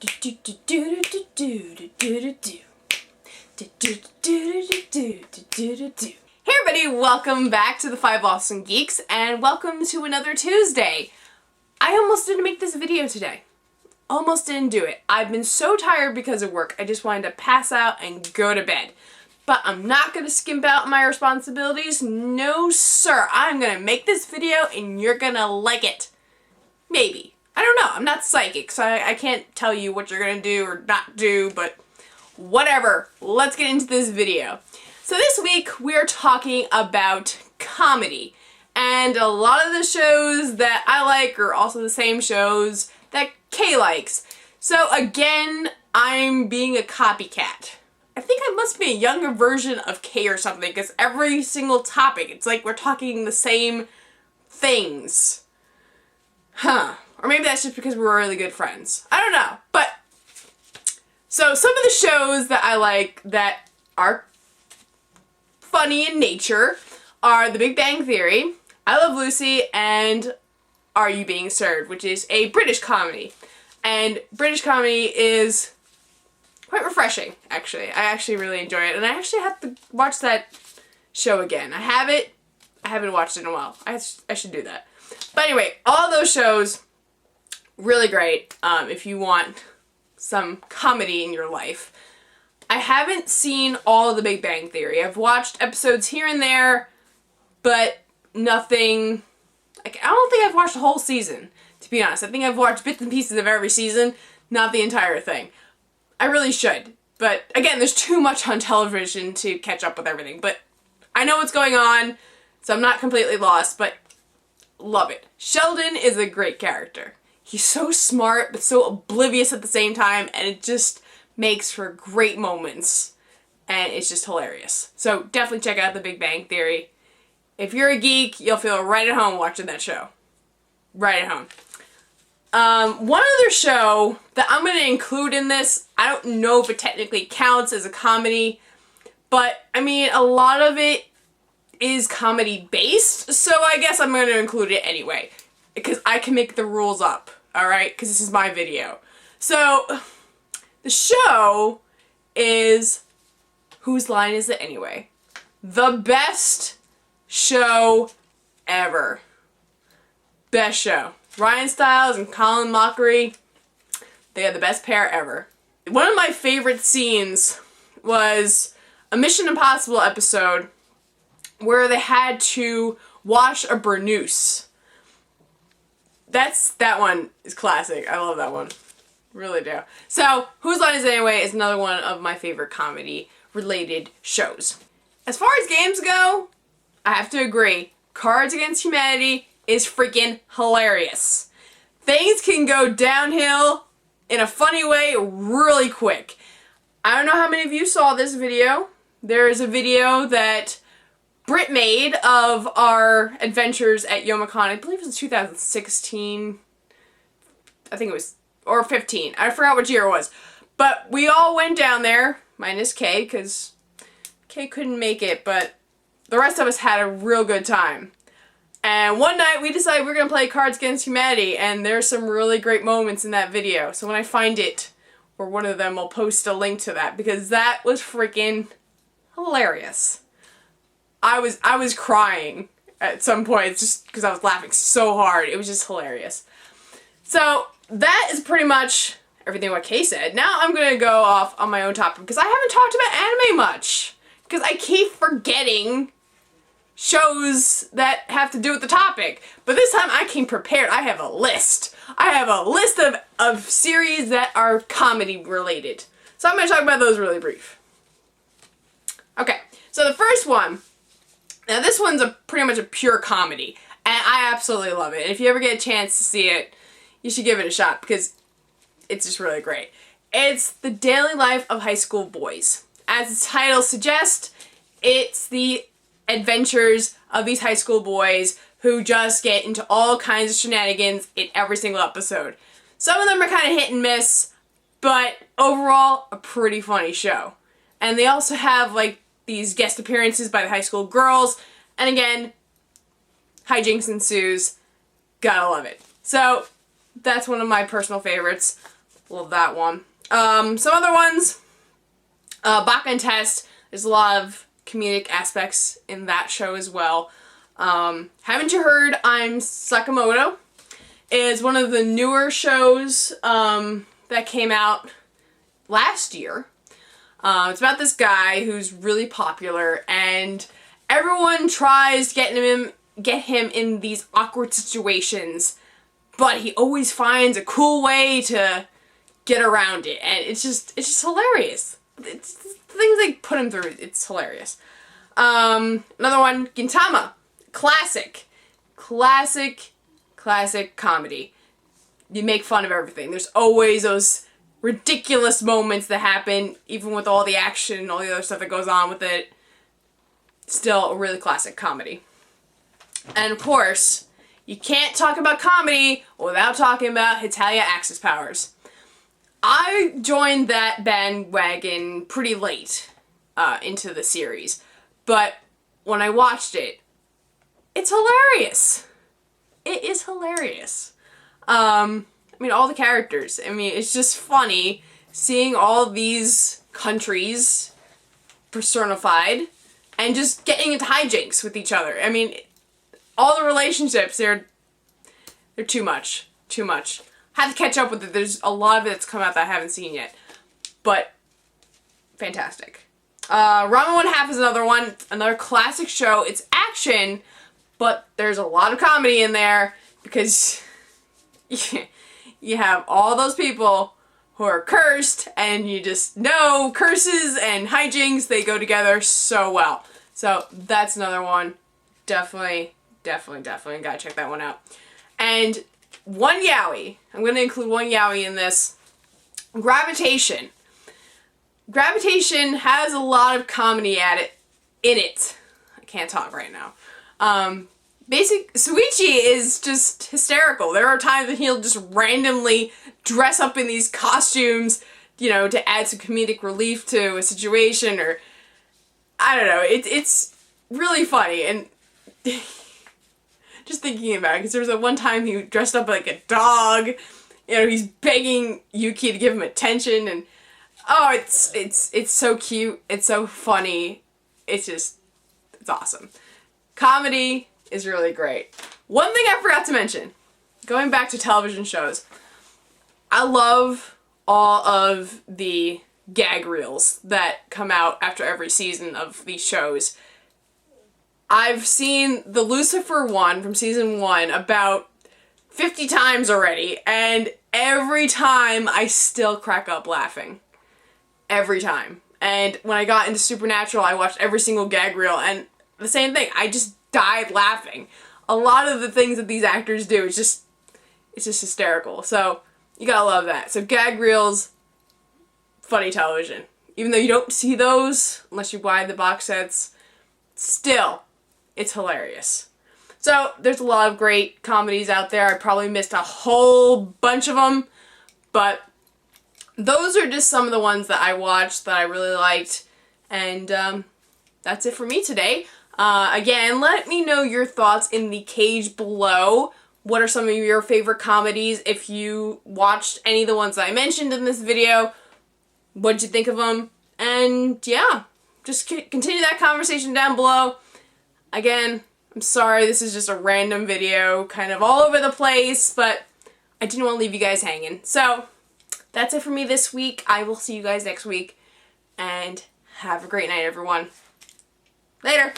Hey everybody, welcome back to the Five Awesome Geeks, and welcome to another Tuesday. I almost didn't make this video today. Almost didn't do it. I've been so tired because of work, I just wanted to pass out and go to bed. But I'm not going to skimp out my responsibilities. No sir, I'm going to make this video and you're going to like it. Maybe. I don't know. I'm not psychic, so I can't tell you what you're going to do or not do, but whatever. Let's get into this video. So this week we're talking about comedy. And a lot of the shows that I like are also the same shows that Kay likes. So again, I'm being a copycat. I think I must be a younger version of Kay or something, because every single topic, it's like we're talking the same things. Huh. Or maybe that's just because we're really good friends. I don't know. But, so some of the shows that I like that are funny in nature are The Big Bang Theory, I Love Lucy, and Are You Being Served, which is a British comedy. And British comedy is quite refreshing, actually. I actually really enjoy it. And I actually have to watch that show again. I haven't watched it in a while. I should do that. But anyway, all those shows, really great if you want some comedy in your life. I haven't seen all of The Big Bang Theory. I've watched episodes here and there, but nothing, like, I don't think I've watched the whole season, to be honest. I think I've watched bits and pieces of every season, not the entire thing. I really should, but again, there's too much on television to catch up with everything, but I know what's going on, so I'm not completely lost, but love it. Sheldon is a great character. He's so smart, but so oblivious at the same time, and it just makes for great moments, and it's just hilarious. So definitely check out The Big Bang Theory. If you're a geek, you'll feel right at home watching that show. Right at home. One other show that I'm going to include in this, I don't know if it technically counts as a comedy, but I mean, a lot of it is comedy based, so I guess I'm going to include it anyway, because I can make the rules up, alright, because this is my video. So, the show is, whose line is it anyway? The best show ever. Best show. Ryan Stiles and Colin Mockery, they are the best pair ever. One of my favorite scenes was a Mission Impossible episode where they had to wash a burnoose. That one is classic. I love that one. Really do. So, Whose Line Is It Anyway is another one of my favorite comedy-related shows. As far as games go, I have to agree. Cards Against Humanity is freaking hilarious. Things can go downhill in a funny way really quick. I don't know how many of you saw this video. There is a video that Britt made of our adventures at Youmacon. I believe it was 2016. I think it was, or 15. I forgot which year it was. But we all went down there, minus Kay, because Kay couldn't make it, but the rest of us had a real good time. And one night we decided we were going to play Cards Against Humanity, and there's some really great moments in that video. So when I find it, or one of them, will post a link to that, because that was freaking hilarious. I was crying at some points just because I was laughing so hard. It was just hilarious. So that is pretty much everything what Kay said. Now I'm going to go off on my own topic, because I haven't talked about anime much. Because I keep forgetting shows that have to do with the topic. But this time I came prepared. I have a list. I have a list of series that are comedy related. So I'm going to talk about those really brief. Okay, so the first one, now this one's pretty much a pure comedy. And I absolutely love it. And if you ever get a chance to see it, you should give it a shot, because it's just really great. It's The Daily Life of High School Boys. As the title suggests, it's the adventures of these high school boys who just get into all kinds of shenanigans in every single episode. Some of them are kind of hit and miss, but overall, a pretty funny show. And they also have, like, these guest appearances by the high school girls, and again, hijinks ensues. Gotta love it. So, that's one of my personal favorites. Love that one. Some other ones, Baka and Test, there's a lot of comedic aspects in that show as well. Haven't you heard I'm Sakamoto? Is one of the newer shows that came out last year. It's about this guy who's really popular, and everyone tries to get him in these awkward situations, but he always finds a cool way to get around it, and it's just hilarious. It's things they put him through. It's hilarious. Another one, Gintama, classic comedy. You make fun of everything. There's always those ridiculous moments that happen, even with all the action and all the other stuff that goes on with it. Still a really classic comedy. And of course, you can't talk about comedy without talking about Hitalia Axis Powers. I joined that bandwagon pretty late into the series, but when I watched it, it's hilarious. It is hilarious. I mean, all the characters. I mean, it's just funny seeing all these countries personified and just getting into hijinks with each other. I mean, all the relationships, they're too much. Too much. I have to catch up with it. There's a lot of it that's come out that I haven't seen yet. But, fantastic. Ramen 1/2 is another one. Another classic show. It's action, but there's a lot of comedy in there because you have all those people who are cursed, and you just know curses and hijinks, they go together so well. So that's another one. Definitely gotta check that one out. And one yaoi. I'm gonna include one yaoi in this. Gravitation. Gravitation has a lot of comedy in it. I can't talk right now. Suichi is just hysterical. There are times that he'll just randomly dress up in these costumes, you know, to add some comedic relief to a situation, or I don't know. It's really funny, and just thinking about it, because there was one time he dressed up like a dog. You know, he's begging Yuki to give him attention, and oh, it's so cute. It's so funny. It's awesome. Comedy is really great. One thing I forgot to mention, going back to television shows, I love all of the gag reels that come out after every season of these shows. I've seen the Lucifer one from season 1 about 50 times already, and every time I still crack up laughing. Every time. And when I got into Supernatural, I watched every single gag reel, and the same thing. I just died laughing. A lot of the things that these actors do, it's just hysterical. So, you gotta love that. So, gag reels, funny television. Even though you don't see those, unless you buy the box sets, still, it's hilarious. So, there's a lot of great comedies out there. I probably missed a whole bunch of them, but those are just some of the ones that I watched that I really liked, and that's it for me today. Again, let me know your thoughts in the cage below. What are some of your favorite comedies? If you watched any of the ones that I mentioned in this video, what'd you think of them? And yeah, just continue that conversation down below. Again, I'm sorry, this is just a random video, kind of all over the place, but I didn't want to leave you guys hanging. So, that's it for me this week. I will see you guys next week, and have a great night, everyone. Later!